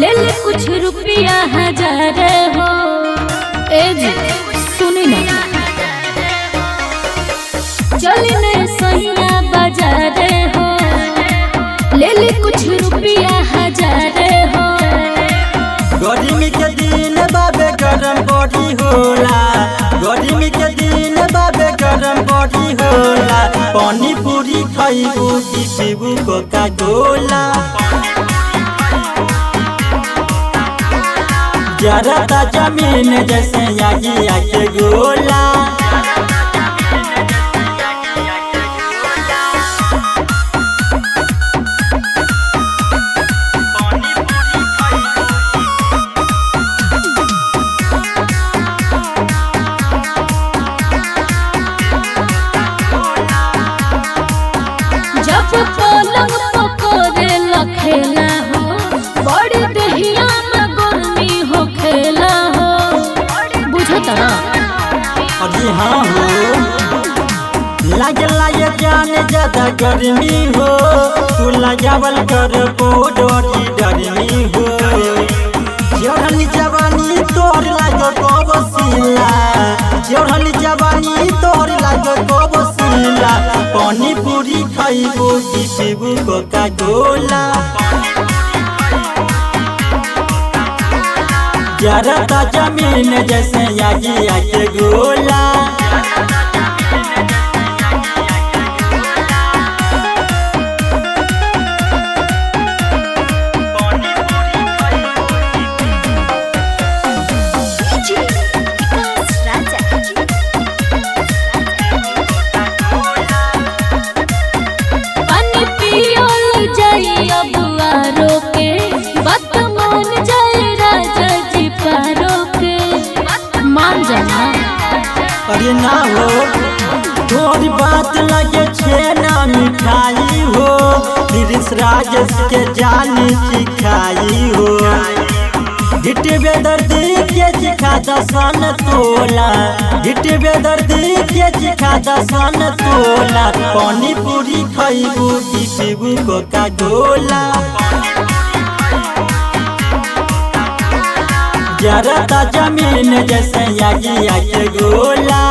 ले ले कुछ रुपया हजार हो। ए जी सुनी ना, चली ने सैया बाजार हो, ले ले कुछ रुपया हजार हो। गर्मी के दिन बाबे गरम बॉडी होला, गर्मी के दिन बाबे गरम बॉडी होला। पानी पूरी खाइबू की पीबू कोका कोला, जरा जमीन जैसे आगी आके गोला। जब पलंग पकोरे लखेला हो, बड़ी दहिया में गर्मी हो खेला हो, बुझता ना? अभी हाँ हो, लगे लगे जाने ज्यादा गर्मी हो, तू लगावल कर बोडोरी डरमी हो। जोड़ल जवानी तोर लागो कबसीला, जोड़ल जवानी तोर लागो कबसीला। पानी पूरी खाइबू की पीबू कोका कोला, जरा जमीन जैसे आगी आके गोला। अरे ना हो, थोड़ी बात लगे छेना मिठाई हो, गिरीश राजेश के जानी सिखाई हो। गिट बेदर्दी के सिखा दसन तोला, गिट बेदर्दी के सिखा दसन तोला। पानी पूरी खाइबू की पीबू कोका कोला, जरा जमीन जैसे आगी आके गोला।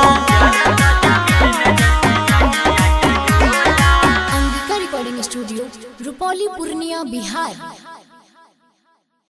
Angika recording studio, Rupauli, Purnia, Bihar.